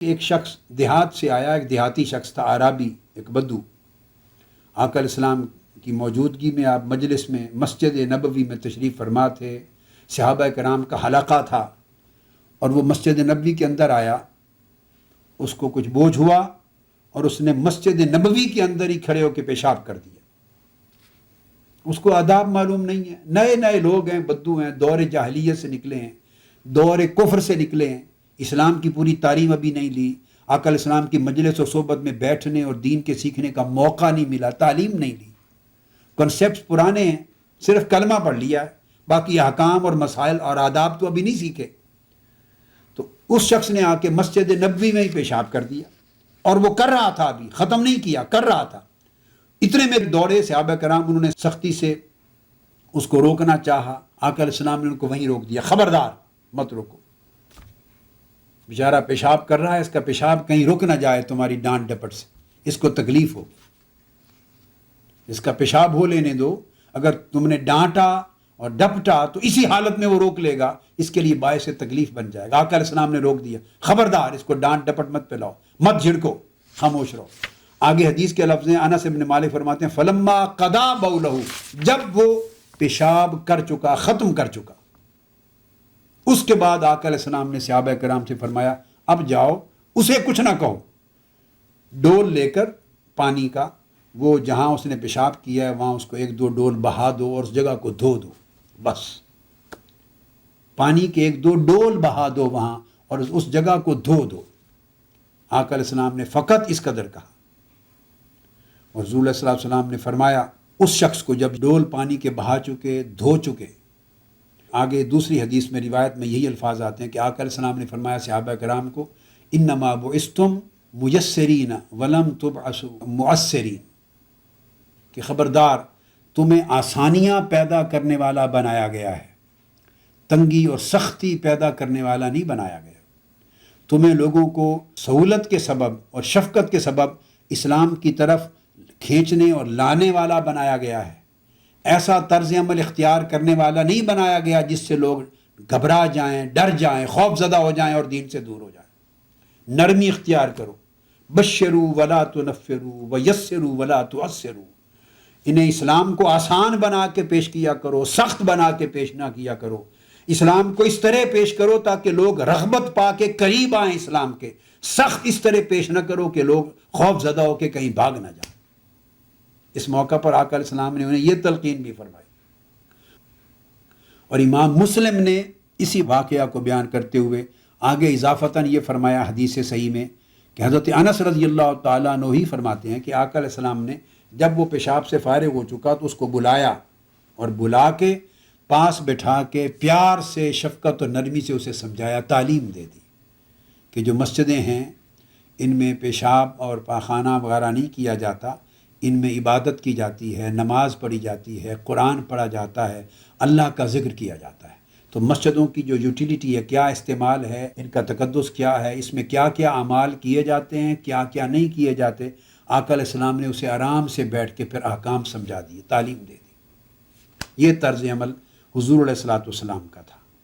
ایک شخص دیہات سے آیا، ایک دیہاتی شخص تھا، عرابی، ایک بدو۔ آقا علیہ السلام کی موجودگی میں آپ مجلس میں مسجد نبوی میں تشریف فرما تھے، صحابہ کرام کا حلقہ تھا، اور وہ مسجد نبوی کے اندر آیا، اس کو کچھ بوجھ ہوا اور اس نے مسجد نبوی کے اندر ہی کھڑے ہو کے پیشاب کر دیا۔ اس کو آداب معلوم نہیں ہے، نئے نئے لوگ ہیں، بدو ہیں، دور جاہلیت سے نکلے ہیں، دور کفر سے نکلے ہیں، اسلام کی پوری تعلیم ابھی نہیں لی، آقا علیہ السلام کی مجلس و صحبت میں بیٹھنے اور دین کے سیکھنے کا موقع نہیں ملا، تعلیم نہیں لی، کنسیپٹس پرانے ہیں، صرف کلمہ پڑھ لیا ہے، باقی احکام اور مسائل اور آداب تو ابھی نہیں سیکھے۔ تو اس شخص نے آ کے مسجد نبوی میں ہی پیشاب کر دیا، اور وہ کر رہا تھا، ابھی ختم نہیں کیا، کر رہا تھا۔ اتنے میں دوڑے صحابہ کرام، انہوں نے سختی سے اس کو روکنا چاہا، آقا علیہ السلام نے ان کو وہیں روک دیا، خبردار مت روکو، بیچارہ پیشاب کر رہا ہے، اس کا پیشاب کہیں رک نہ جائے تمہاری ڈانٹ ڈپٹ سے، اس کو تکلیف ہوگی، اس کا پیشاب ہو لینے دو، اگر تم نے ڈانٹا اور ڈپٹا تو اسی حالت میں وہ روک لے گا، اس کے لیے باعث تکلیف بن جائے گا۔ آقا علیہ السلام نے روک دیا، خبردار اس کو ڈانٹ ڈپٹ مت پلاؤ، مت جھڑکو، خاموش رہو۔ آگے حدیث کے لفظ ہیں، انس بن مالک فرماتے ہیں فلما قضا بولہ، جب وہ پیشاب کر چکا، ختم کر چکا، اس کے بعد آقا علیہ السلام نے صحابہ کرام سے فرمایا اب جاؤ، اسے کچھ نہ کہو، ڈول لے کر پانی کا، وہ جہاں اس نے پیشاب کیا ہے وہاں اس کو ایک دو ڈول بہا دو اور اس جگہ کو دھو دو، بس پانی کے ایک دو ڈول بہا دو وہاں اور اس جگہ کو دھو دو۔ آقا علیہ السلام نے فقط اس قدر کہا، اور حضور علیہ السلام نے فرمایا اس شخص کو جب ڈول پانی کے بہا چکے، دھو چکے، آگے دوسری حدیث میں روایت میں یہی الفاظ آتے ہیں کہ آقا علیہ السلام نے فرمایا صحابہ کرام کو انما بعثتم میسرین ولم تبعثوا معسرین، کہ خبردار تمہیں آسانیاں پیدا کرنے والا بنایا گیا ہے، تنگی اور سختی پیدا کرنے والا نہیں بنایا گیا، تمہیں لوگوں کو سہولت کے سبب اور شفقت کے سبب اسلام کی طرف کھینچنے اور لانے والا بنایا گیا ہے، ایسا طرز عمل اختیار کرنے والا نہیں بنایا گیا جس سے لوگ گھبرا جائیں، ڈر جائیں، خوف زدہ ہو جائیں اور دین سے دور ہو جائیں۔ نرمی اختیار کرو، بشروا ولا تنفروا ویسروا ولا تعسروا، انہیں اسلام کو آسان بنا کے پیش کیا کرو، سخت بنا کے پیش نہ کیا کرو، اسلام کو اس طرح پیش کرو تاکہ لوگ رغبت پا کے قریب آئیں اسلام کے، سخت اس طرح پیش نہ کرو کہ لوگ خوف زدہ ہو کے کہیں بھاگ نہ جائیں۔ اس موقع پر آقا علیہ السلام نے انہیں یہ تلقین بھی فرمائی۔ اور امام مسلم نے اسی واقعہ کو بیان کرتے ہوئے آگے اضافتاً یہ فرمایا حدیث صحیح میں کہ حضرت انس رضی اللہ تعالیٰ عنہ ہی فرماتے ہیں کہ آقا علیہ السلام نے جب وہ پیشاب سے فارغ ہو چکا تو اس کو بلایا، اور بلا کے پاس بٹھا کے پیار سے، شفقت اور نرمی سے اسے سمجھایا، تعلیم دے دی کہ جو مسجدیں ہیں ان میں پیشاب اور پاخانہ وغیرہ نہیں کیا جاتا، ان میں عبادت کی جاتی ہے، نماز پڑھی جاتی ہے، قرآن پڑھا جاتا ہے، اللہ کا ذکر کیا جاتا ہے۔ تو مسجدوں کی جو یوٹیلیٹی ہے، کیا استعمال ہے، ان کا تقدس کیا ہے، اس میں کیا کیا اعمال کیے جاتے ہیں، کیا کیا نہیں کیے جاتے، آقا علیہ السلام نے اسے آرام سے بیٹھ کے پھر احکام سمجھا دیے، تعلیم دے دی۔ یہ طرز عمل حضور علیہ الصلوۃ والسلام کا تھا۔